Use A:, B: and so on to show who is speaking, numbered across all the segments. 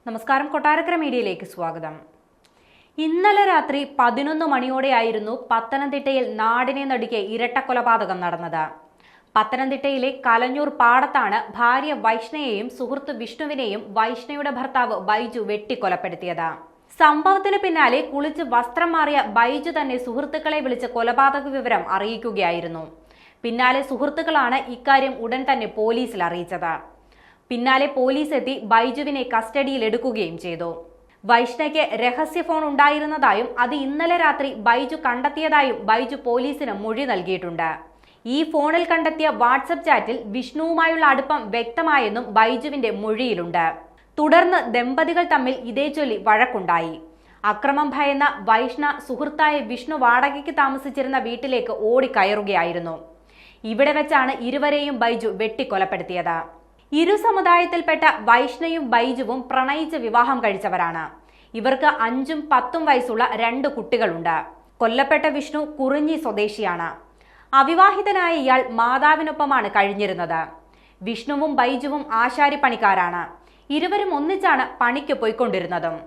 A: നമസ്കാരം, കൊട്ടാരക്കര മീഡിയയിലേക്ക് സ്വാഗതം. ഇന്നലെ രാത്രി 11 മണിയോടെയായിരുന്നു പത്തനംതിട്ടയിൽ നാടിനെ നടുക്കിയ ഇരട്ടക്കൊലപാതകം നടന്നത്. പത്തനംതിട്ടയിലെ കലഞ്ഞൂർ പാടത്താണ് ഭാര്യ വൈഷ്ണയെയും സുഹൃത്ത് വിഷ്ണുവിനെയും വൈഷ്ണയുടെ ഭർത്താവ് ബൈജു വെട്ടിക്കൊലപ്പെടുത്തിയത്. സംഭവത്തിന് പിന്നാലെ കുളിച്ച് വസ്ത്രം മാറിയ ബൈജു തന്നെ സുഹൃത്തുക്കളെ വിളിച്ച് കൊലപാതക വിവരം അറിയിക്കുകയായിരുന്നു. പിന്നാലെ സുഹൃത്തുക്കളാണ് ഇക്കാര്യം ഉടൻ തന്നെ പോലീസിൽ അറിയിച്ചത്. പിന്നാലെ പോലീസ് എത്തി ബൈജുവിനെ കസ്റ്റഡിയിൽ എടുക്കുകയും ചെയ്തു. വൈഷ്ണയ്ക്ക് രഹസ്യ ഫോൺ ഉണ്ടായിരുന്നതായും അത് ഇന്നലെ രാത്രി ബൈജു കണ്ടെത്തിയതായും ബൈജു പോലീസിന് മൊഴി നൽകിയിട്ടുണ്ട്. ഈ ഫോണിൽ കണ്ടെത്തിയ വാട്സപ്പ് ചാറ്റിൽ വിഷ്ണുവുമായുള്ള അടുപ്പം വ്യക്തമായെന്നും ബൈജുവിന്റെ മൊഴിയിലുണ്ട്. തുടർന്ന് ദമ്പതികൾ തമ്മിൽ ഇതേ ചൊല്ലി വഴക്കുണ്ടായി. അക്രമം ഭയന്ന വൈഷ്ണ സുഹൃത്തായ വിഷ്ണു വാടകയ്ക്ക് താമസിച്ചിരുന്ന വീട്ടിലേക്ക് ഓടിക്കയറുകയായിരുന്നു. ഇവിടെ വെച്ചാണ് ഇരുവരെയും ബൈജു വെട്ടിക്കൊലപ്പെടുത്തിയത്. ഇരു സമുദായത്തിൽപ്പെട്ട വൈഷ്ണയും ബൈജുവും പ്രണയിച്ച് വിവാഹം കഴിച്ചവരാണ്. ഇവർക്ക് 5ഉം 10ഉം വയസ്സുള്ള 2 കുട്ടികളുണ്ട്. കൊല്ലപ്പെട്ട വിഷ്ണു കുറിഞ്ഞി സ്വദേശിയാണ്. അവിവാഹിതനായ ഇയാൾ മാതാവിനൊപ്പമാണ് കഴിഞ്ഞിരുന്നത്. വിഷ്ണുവും ബൈജുവും ആശാരിപ്പണിക്കാരാണ്. ഇരുവരും ഒന്നിച്ചാണ് പണിക്ക് പോയിക്കൊണ്ടിരുന്നതും.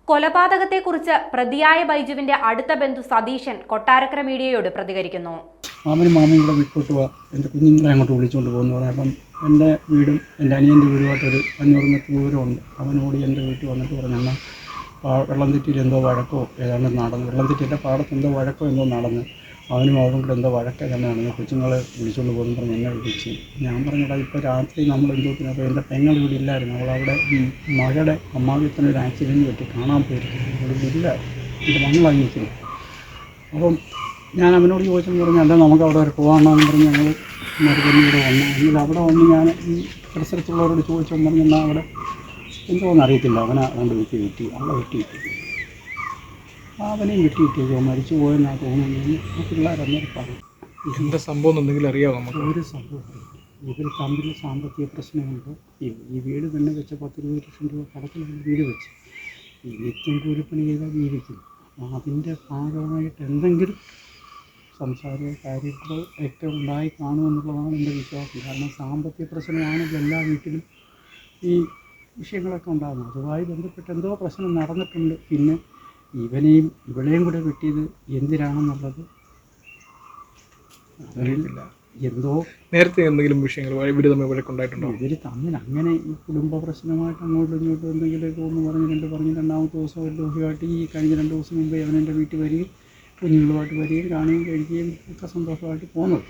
A: കൊലപാതകത്തെക്കുറിച്ച് പ്രതിയായ ബൈജുവിന്റെ അടുത്ത ബന്ധു സതീശൻ കൊട്ടാരക്കര മീഡിയയോട് പ്രതികരിക്കുന്നു.
B: മാമനും കൂടെ വീട്ടിലോട്ട് പോവാ, എൻ്റെ കുഞ്ഞുങ്ങളെ അങ്ങോട്ട് വിളിച്ചുകൊണ്ട് പോകുന്നു പറഞ്ഞപ്പം എൻ്റെ വീടും എൻ്റെ അനിയൻ്റെ വീടുമായിട്ടൊരു 500 മീറ്റർ ദൂരമുണ്ട്. അവനോട് എൻ്റെ വീട്ടിൽ വന്നിട്ട് പറഞ്ഞു, എന്നാൽ വെള്ളംതെറ്റിയിൽ എന്തോ വഴക്കോ ഏതാണ്ട് നടന്നു, വെള്ളംതെറ്റിയുടെ പാടത്ത് എന്തോ വഴക്കോ എന്തോ നടന്ന് അവനും അവരും കൂടെ എന്തോ വഴക്കോ തന്നെ നടന്ന് കൊച്ചുങ്ങളെ വിളിച്ചുകൊണ്ട് പോകുന്നു പറഞ്ഞ് എന്നെ വിളിച്ച്. ഞാൻ പറഞ്ഞിടാ, ഇപ്പോൾ രാത്രി നമ്മൾ എന്തോ അപ്പോൾ എൻ്റെ പെങ്ങൾ ഇവിടെ ഇല്ലായിരുന്നു. അവളവിടെ മകളുടെ അമ്മാവിത്തനൊരു ആക്സിഡൻറ്റ് പറ്റി കാണാൻ പോയിരിക്കുന്നു. ഇവിടെ ഇല്ല, എൻ്റെ മകളായി നിൽക്കുന്നു. അപ്പം ഞാൻ അവനോട് ചോദിച്ചെന്ന് പറഞ്ഞാൽ അല്ല, നമുക്ക് അവിടെ വരെ പോകാമെന്ന് പറഞ്ഞ് ഞങ്ങൾ മരുന്ന് ഇവിടെ വന്നു. എന്നിട്ട് അവിടെ വന്ന് ഞാൻ ഈ പരിസരത്തുള്ളവരോട് ചോദിച്ചെന്ന് പറഞ്ഞാൽ അവിടെ എന്തോന്ന് അറിയത്തില്ല, അവനെ അതുകൊണ്ട് വെട്ടി അവളെ വെട്ടി അവനെയും വെട്ടി മരിച്ചു പോയെന്നാണ് തോന്നുന്നു. പിള്ളേരന്നേരം പറഞ്ഞു.
C: എന്താ സംഭവം എന്തെങ്കിലും അറിയാമോ? നമുക്ക്
B: ഒരു സംഭവം ഇവർ തമ്മിൽ സാമ്പത്തിക പ്രശ്നമുണ്ട്. ഈ വീട് തന്നെ വെച്ച 10-20 ലക്ഷം രൂപ കടത്തിലാണ് വീട് വെച്ച് ഈ നിത്യം കൂലിപ്പണി ചെയ്താൽ ജീവിക്കും. അതിൻ്റെ ഭാഗമായിട്ട് എന്തെങ്കിലും സംസാരമോ കാര്യങ്ങളോ ഒക്കെ ഉണ്ടായി കാണുമെന്നുള്ളതാണ് എൻ്റെ വിശ്വാസം. കാരണം സാമ്പത്തിക പ്രശ്നമാണെങ്കിൽ എല്ലാ വീട്ടിലും ഈ വിഷയങ്ങളൊക്കെ ഉണ്ടാകുന്നു. അതുമായി ബന്ധപ്പെട്ട് എന്തോ പ്രശ്നം നടന്നിട്ടുണ്ട്. പിന്നെ ഇവളെയും കൂടെ വെട്ടിയത് എന്തിനാണെന്നുള്ളത്
C: അറിയത്തില്ല.
B: എന്തോ
C: നേരത്തെ എന്തെങ്കിലും വിഷയങ്ങൾ ഇവർ തമ്മിൽ വഴക്കുണ്ടായിട്ടുണ്ടോ?
B: ഇവർ തമ്മിൽ അങ്ങനെ ഈ കുടുംബ പ്രശ്നമായിട്ട് അങ്ങോട്ടും ഇങ്ങോട്ടും എന്തെങ്കിലുമൊക്കെ ഒന്ന് പറഞ്ഞ് രണ്ടാമത്തെ ദിവസം ഒരു ദിവസമായിട്ട് ഈ കഴിഞ്ഞ 2 ദിവസം മുമ്പേ അവനെൻ്റെ വീട്ടിൽ വരികയും കുഞ്ഞുങ്ങളുമായിട്ട് വരികയും കാണുകയും കഴിക്കുകയും ഒക്കെ സന്തോഷമായിട്ട് പോകുന്നത്.